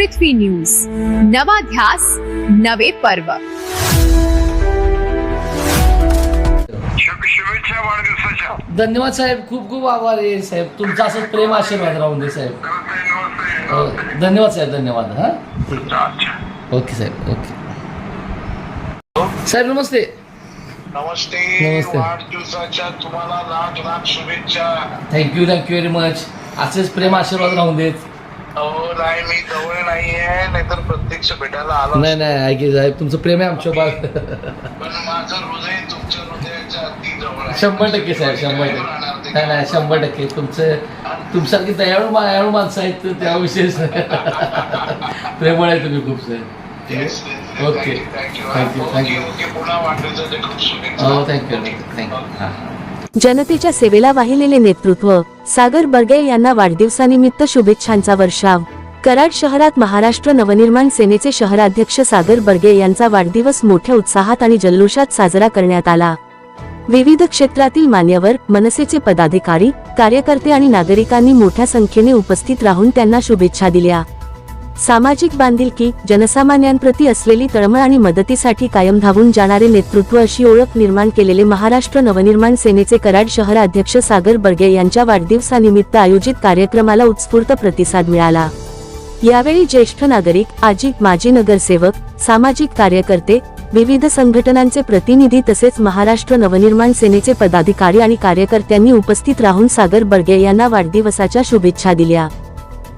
पृथ्वी news, नवा ध्यास नवे पर्व. शुभेच्छा वाढदिवसाच्या. धन्यवाद साहेब, खूप खूप आभार आहे साहेब, तुमचा असंच प्रेम आशीर्वाद राहून दे साहेब. धन्यवाद साहेब, धन्यवाद. हां, ओके साहेब, ओके साहेब. नमस्ते. नमस्ते. नमस्ते. वाढदिवसाच्या तुम्हाला लाख लाख शुभेच्छा. Thank you very much. असेच प्रेम आशीर्वाद राहून देत. हो नाही, मी जवळ नाहीये, नाहीतर प्रत्यक्ष भेटायला आलो. नाही ऐकी साहेब, तुमचं प्रेम आहे आमच्या बाग. पण माझं हृदय तुमच्या हृदयाच्या अगदी जवळ आहे. 100% साहेब, 100%. नाही 100%. तुमच्यासारखी दयाळू माणसं आहेत, तर त्याविषयी प्रेमळ आहे तुम्ही खूप साहेब. Okay, thank you. पुन्हा वाढदिवसाच्या खूप शुभेच्छा. हो, थँक्यू. जनतेच्या सेवेला वाहिलेले नेतृत्व सागर बर्गे यांना वाढदिवसानिमित्त शुभेच्छांचा वर्षाव. कराड शहरात महाराष्ट्र नवनिर्माण सेनेचे शहराध्यक्ष सागर बर्गे यांचा वाढदिवस मोठ्या उत्साहात आणि जल्लोषात साजरा करण्यात आला. विविध क्षेत्रातील मान्यवर, मनसेचे पदाधिकारी, कार्यकर्ते आणि नागरिकांनी मोठ्या संख्येने उपस्थित राहून त्यांना शुभेच्छा दिल्या. सामाजिक बांधिलकी, जनसामान्यांप्रती असलेली तळमळ आणि मदतीसाठी कायम धावून जाणारे नेतृत्व अशी ओळख निर्माण केलेले महाराष्ट्र नवनिर्माण सेनेचे कराड शहराध्यक्ष सागर बर्गे यांच्या वाढदिवसानिमित्त आयोजित कार्यक्रमाला उत्स्फूर्त प्रतिसाद मिळाला. यावेळी ज्येष्ठ नागरिक, माजी नगरसेवक, सामाजिक कार्यकर्ते, विविध संघटनांचे प्रतिनिधी तसेच महाराष्ट्र नवनिर्माण सेनेचे पदाधिकारी आणि कार्यकर्त्यांनी उपस्थित राहून सागर बर्गे यांना वाढदिवसाच्या शुभेच्छा दिल्या.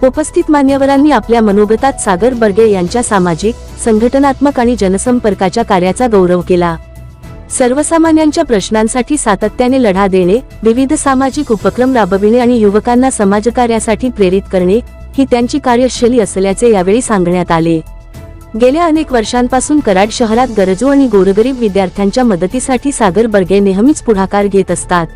उपस्थित मान्यवरांनी आपल्या मनोगतात सागर बर्गे यांच्या सामाजिक, संघटनात्मक आणि जनसंपर्काच्या कार्याचा गौरव केला. सर्वसामान्यांच्या प्रश्नांसाठी सातत्याने लढा देणे, विविध सामाजिक उपक्रम राबविणे आणि युवकांना समाजकार्यासाठी प्रेरित करणे ही त्यांची कार्यशैली असल्याचे यावेळी सांगण्यात आले. गेल्या अनेक वर्षांपासून कराड शहरात गरजू आणि गोरगरीब विद्यार्थ्यांच्या मदतीसाठी सागर बर्गे नेहमीच पुढाकार घेत असतात.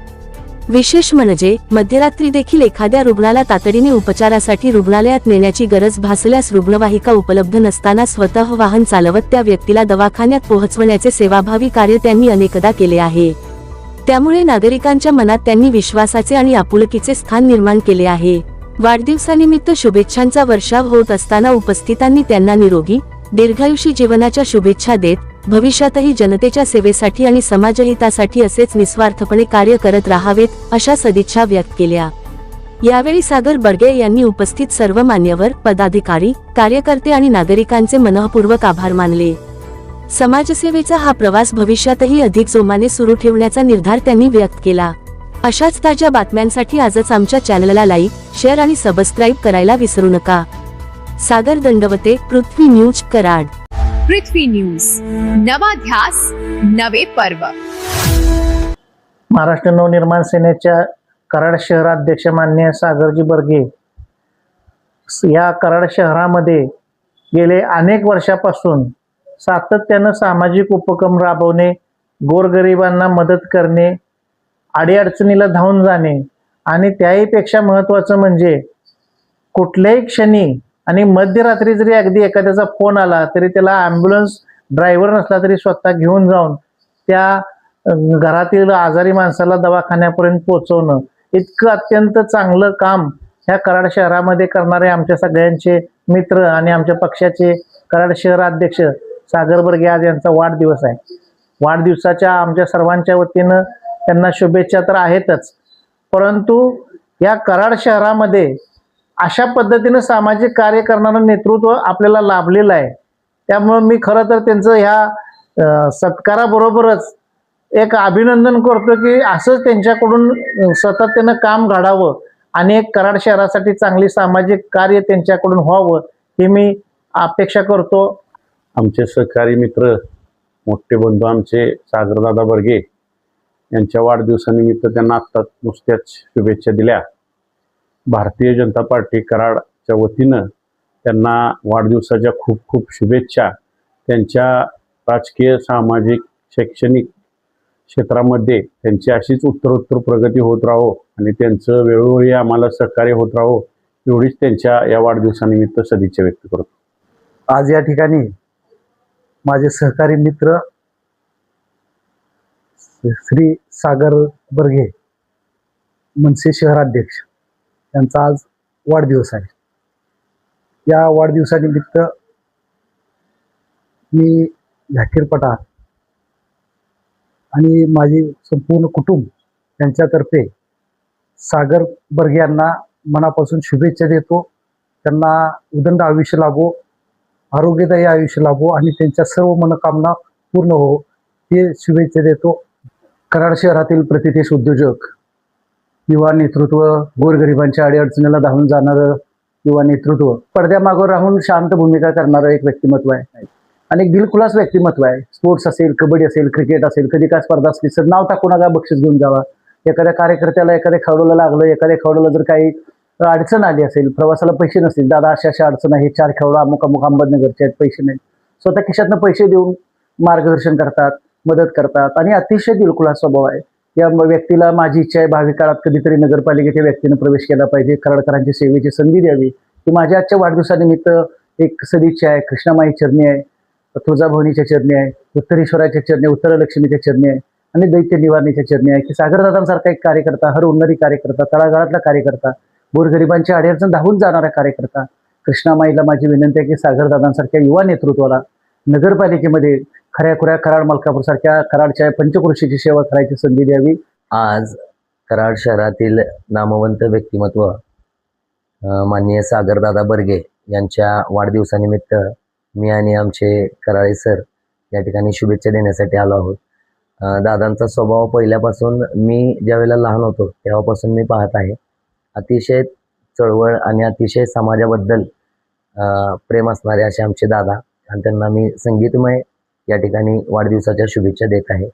विशेष म्हणजे मध्यरात्री देखील एखाद्या रुग्णाला तातडीने उपचारासाठी रुग्णालयात नेण्याची गरज भासल्यास रुग्णवाहिका उपलब्ध नसताना स्वतः वाहन चालवत त्या व्यक्तीला दवाखान्यात पोहोचवण्याचे सेवाभावी कार्य त्यांनी अनेकदा केले आहे. त्यामुळे नागरिकांच्या मनात त्यांनी विश्वासाचे आणि आपुलकीचे स्थान निर्माण केले आहे. वाढदिवसानिमित्त शुभेच्छांचा वर्षाव होत असताना उपस्थितांनी त्यांना निरोगी, दीर्घायुषी जीवनाच्या शुभेच्छा देत भविष्यातही जनतेच्या सेवेसाठी आणि समाजहितासाठी असेच निस्वार्थपणे कार्य करत राहावेत अशा सदिच्छा व्यक्त केल्या. यावेळी सागर बर्गे यांनी उपस्थित सर्व मान्यवर, पदाधिकारी, कार्यकर्ते आणि नागरिकांचे मनःपूर्वक आभार मानले. समाजसेवेचा हा प्रवास भविष्यातही अधिक जोमाने सुरू ठेवण्याचा निर्धार त्यांनी व्यक्त केला. अशाच ताज्या बातम्यांसाठी आजच आमच्या चॅनलला लाईक, शेअर आणि सबस्क्राईब करायला विसरू नका. सागर दंडवते, पृथ्वी न्यूज, कराड. पृथ्वी न्यूज, नवा ध्यास नवे पर्व. महाराष्ट्र नवनिर्माण सेनेच्या कराड शहराध्यक्ष माननीय सागरजी बर्गे या कराड शहरामध्ये गेले अनेक वर्षापासून सातत्यानं सामाजिक उपक्रम राबवणे, गोरगरिबांना मदत करणे, अडीअडचणीला धावून जाणे आणि त्याहीपेक्षा महत्त्वाचं म्हणजे कुठल्याही क्षणी आणि मध्यरात्री जरी अगदी एखाद्याचा फोन आला तरी त्याला ॲम्ब्युलन्स ड्रायव्हर नसला तरी स्वतः घेऊन जाऊन त्या घरातील आजारी माणसाला दवाखान्यापर्यंत पोहोचवणं, इतकं अत्यंत चांगलं काम ह्या कराड शहरामध्ये करणारे आमच्या सगळ्यांचे मित्र आणि आमच्या पक्षाचे कराड शहराध्यक्ष सागर बर्गे आज यांचा वाढदिवस आहे. वाढदिवसाच्या आमच्या सर्वांच्या वतीनं त्यांना शुभेच्छा तर आहेतच, परंतु या कराड शहरामध्ये अशा पद्धतीनं सामाजिक कार्य करणारं नेतृत्व आपल्याला लाभलेलं आहे. त्यामुळं मी खरं तर त्यांचं ह्या सत्काराबरोबरच एक अभिनंदन करतो की असंच त्यांच्याकडून सातत्यानं काम घडावं आणि एक कराड शहरासाठी चांगली सामाजिक कार्य त्यांच्याकडून व्हावं हे मी अपेक्षा करतो. आमचे सहकारी मित्र, मोठे बंधू आमचे सागरदादा बर्गे यांच्या वाढदिवसानिमित्त त्यांना आत्ताच नुसत्याच शुभेच्छा दिल्या. भारतीय जनता पार्टी कराडच्या वतीनं त्यांना वाढदिवसाच्या खूप खूप शुभेच्छा. त्यांच्या राजकीय, सामाजिक, शैक्षणिक क्षेत्रामध्ये त्यांची अशीच उत्तरोत्तर प्रगती होत राहो आणि त्यांचं वेळोवेळी आम्हाला सहकार्य होत राहो एवढीच त्यांच्या या वाढदिवसानिमित्त सदिच्छा व्यक्त करतो. आज या ठिकाणी माझे सहकारी मित्र श्री सागर बर्गे, मनसे शहराध्यक्ष, त्यांचा आज वाढदिवस आहे. या वाढदिवसानिमित्त मी झाकीर पठाण आणि माझे संपूर्ण कुटुंब यांच्यातर्फे सागर बर्गे यांना मनापासून शुभेच्छा देतो. त्यांना उदंड आयुष्य लाभो, आरोग्यदायी आयुष्य लाभो आणि त्यांच्या सर्व मनोकामना पूर्ण हो हे शुभेच्छा देतो. कराड शहरातील प्रतिष्ठित उद्योजक, युवा नेतृत्व, गोरगरिबांच्या अडीअडचणीला धावून जाणारं युवा नेतृत्व, पडद्यामागं राहून शांत भूमिका करणारं एक व्यक्तिमत्व आहे आणि एक दिलखुलास व्यक्तिमत्व आहे. स्पोर्ट्स असेल, कबड्डी असेल, क्रिकेट असेल, कधी काय स्पर्धा असली तर नाव टाकू नका, बक्षीस घेऊन जावा. एखाद्या कार्यकर्त्याला, एखाद्या खेळाडूला लागलं, एखाद्या खेळाडूला जर काही अडचण आली असेल, प्रवासाला पैसे नसतील, दादा अशा अडचण आहे, 4 खेळाडू अमुक अहमदनगरचे आहेत, पैसे नाहीत, स्वतः खिशातनं पैसे देऊन मार्गदर्शन करतात, मदत करतात आणि अतिशय दिलखुलास स्वभाव आहे. या व्यक्तीला माझी इच्छा आहे, भावी काळात कधीतरी नगरपालिकेत या व्यक्तीनं प्रवेश केला पाहिजे, कराडकरांची सेवेची संधी द्यावी. ती माझ्या आजच्या वाढदिवसानिमित्त एक सदिच्छा आहे. कृष्णामाई चरणी आहे, तुळजाभवानीच्या चरणी आहे, उत्तरेश्वराच्या चरणी, उत्तरलक्ष्मीच्या चरणी आहे आणि दैत्य निवारणीच्या चरणी आहे की सागरदादांसारखा एक कार्यकर्ता, हर उन्नती कार्यकर्ता, तळागाळातला कार्यकर्ता, गोरगरिबांच्या अडचण धावून जाणारा कार्यकर्ता. कृष्णामाईला माझी विनंती आहे की सागरदादांसारख्या युवा नेतृत्वाला नगरपालिकेमध्ये खऱ्याखुऱ्या कराड मलकापूरसारख्या कराडच्या पंचक्रोशीची सेवा करायची संधी द्यावी. आज कराड शहरातील नामवंत व्यक्तिमत्व माननीय सागरदादा बर्गे यांच्या वाढदिवसानिमित्त मी आणि आमचे कराळे सर या ठिकाणी शुभेच्छा देण्यासाठी आलो आहोत. दादांचा स्वभाव पहिल्यापासून मी ज्यावेळेला लहान होतो तेव्हापासून मी पाहत आहे. अतिशय चळवळ आणि अतिशय समाजाबद्दल प्रेम असणारे असे आमचे दादा आणि त्यांना मी संगीतमय या ठिकाणी वाढदिवसाच्या शुभेच्छा देत आहे.